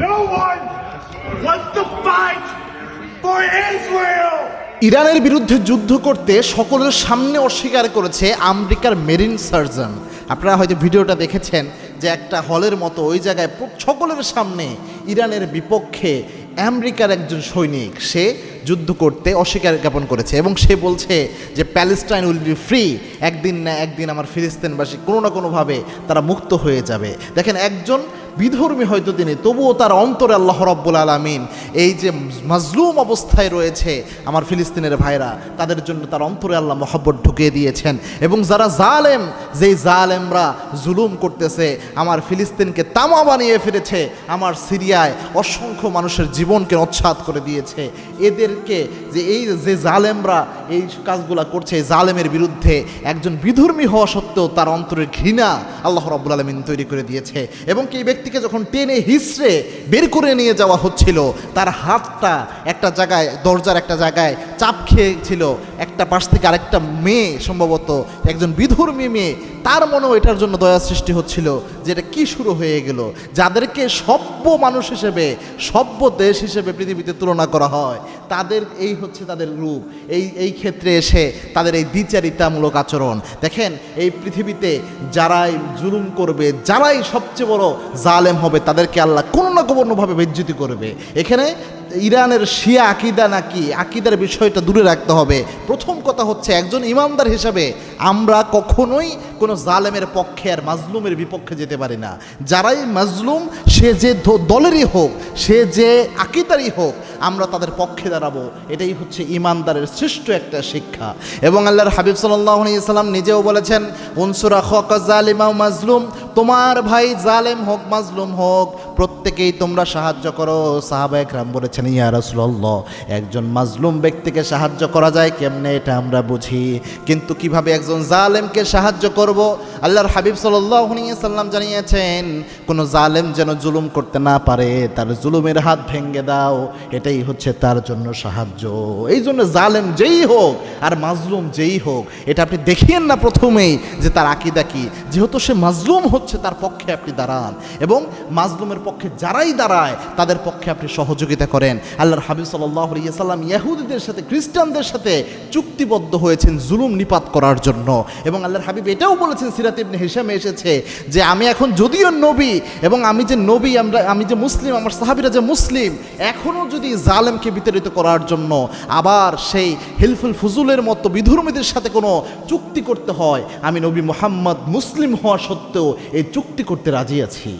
No one wants to fight for Israel. ইরানের বিরুদ্ধে যুদ্ধ করতে সকলের সামনে অস্বীকার করেছে আমেরিকার মেরিন সার্জন। আপনারা হয়তো ভিডিওটা দেখেছেন যে একটা হলের মতো ওই জায়গায় সকলের সামনে ইরানের বিপক্ষে আমেরিকার একজন সৈনিক সে যুদ্ধ করতে অস্বীকার জ্ঞাপন করেছে এবং সে বলছে যে প্যালেস্টাইন উইল বি ফ্রি, একদিন না একদিন আমার ফিলিস্তিনবাসী কোনো না কোনোভাবে তারা মুক্ত হয়ে যাবে। দেখেন, একজন বিধর্মী হয়তো তিনি, তবুও তার অন্তরে আল্লাহ রাব্বুল আলামিন এই যে মাজলুম অবস্থায় রয়েছে আমার ফিলিস্তিনের ভাইরা, তাদের জন্য তার অন্তরে আল্লাহ মহব্বত ঢুকিয়ে দিয়েছেন। এবং যারা জালেম, যেই জালেমরা জুলুম করতেছে, আমার ফিলিস্তিনকে তামা বানিয়ে ফেলেছে, আমার সিরিয়ায় অসংখ্য মানুষের জীবনকে নচ্ছাদ করে দিয়েছে, এদেরকে যে জালেমরা এই কাজগুলা করছে, এই জালেমের বিরুদ্ধে একজন বিধর্মী হওয়া সত্ত্বেও তার অন্তরের ঘৃণা আল্লাহ রাব্বুল আলামিন তৈরি করে দিয়েছে। এবং কি ব্যক্তিকে যখন টেনে হিসড়ে বের করে নিয়ে যাওয়া হচ্ছিল, তার হাতটা একটা জায়গায়, দরজার একটা জায়গায় চাপ খেয়েছিল, একটা পাশ থেকে আরেকটা মেয়ে, সম্ভবত একজন বিধর্মী মেয়ে, তার মনেও এটার জন্য দয়া সৃষ্টি হচ্ছিল যে এটা কী শুরু হয়ে গেল। যাদেরকে সভ্য মানুষ হিসেবে, সভ্য দেশ হিসেবে পৃথিবীতে তুলনা করা হয়, তাদের এই হচ্ছে তাদের রূপ। এই ক্ষেত্রে এসে তাদের এই দ্বিচারিতামূলক আচরণ দেখেন, এই পৃথিবীতে যারাই জুলুম করবে, যারাই সবচেয়ে বড় জালেম হবে, তাদেরকে আল্লাহ কোনো না কোনোভাবে বেজ্জিতি করবে। এখানে ইরানের শিয়া আকিদা নাকি আকিদার বিষয়টা দূরে রাখতে হবে। প্রথম কথা হচ্ছে, একজন ইমানদার হিসাবে আমরা কখনোই কোনো জালেমের পক্ষে আর মাজলুমের বিপক্ষে যেতে পারি না। যারাই মাজলুম, সে যে দলেরই হোক, সে যে আকিদারই হোক, আমরা তাদের পক্ষে দাঁড়াবো। এটাই হচ্ছে ইমানদারের শ্রেষ্ঠ একটা শিক্ষা। এবং আল্লাহর হাবিব সাল্লাল্লাহু আলাইহি ওয়াসাল্লাম নিজেও বলেছেন, উনসুর আখাকা জালিমা ওয়া মাজলুম, তোমার ভাই জালেম হোক মাজলুম হোক, প্রত্যেকেই তোমরা সাহায্য করো। সাহাবায়ে কেরাম বলেছেন, ইয়া রাসূলুল্লাহ, একজন মাজলুম ব্যক্তিকে সাহায্য করা যায় কেমনে এটা আমরা বুঝি, কিন্তু কিভাবে একজন জালেমকে সাহায্য করব? আল্লাহর হাবিব সাল্লাল্লাহু আলাইহি ওয়াসাল্লাম জানিয়েছেন, কোনো জালেম যেন জুলুম করতে না পারে, তার জুলুমের হাত ভেঙে দাও, এটাই হচ্ছে তার জন্য সাহায্য। এই জন্য জালেম যেই হোক আর মাজলুম যেই হোক, এটা আপনি দেখিয়েন না প্রথমেই যে তার আকিদা কি। যেহেতু সে মাজলুম হচ্ছে, তার পক্ষে আপনি দাঁড়ান, এবং মাজলুমের পক্ষে যারাই দাঁড়ায় তাদের পক্ষে আপনি সহযোগিতা করেন। আল্লাহর হাবিব সাল্লাল্লাহু আলাইহি ওয়াসাল্লাম ইহুদিদের সাথে, খ্রিস্টানদের সাথে চুক্তিবদ্ধ হয়েছেন জুলুম নিপাত করার জন্য। এবং আল্লাহর হাবিব এটাও বলেছেন, সিরাত ইবনে হিশামে এসেছে যে আমি এখন যদিও নবী, এবং আমি যে নবী, আমি যে মুসলিম, আমার সাহাবীরা যে মুসলিম, এখনও যদি জালেমকে বিতাড়িত করার জন্য আবার সেই হিলফুল ফুজুলের মতো বিধর্মীদের সাথে কোনো চুক্তি করতে হয়, আমি নবী মুহাম্মদ মুসলিম হওয়া সত্ত্বেও এই চুক্তি করতে রাজি আছি।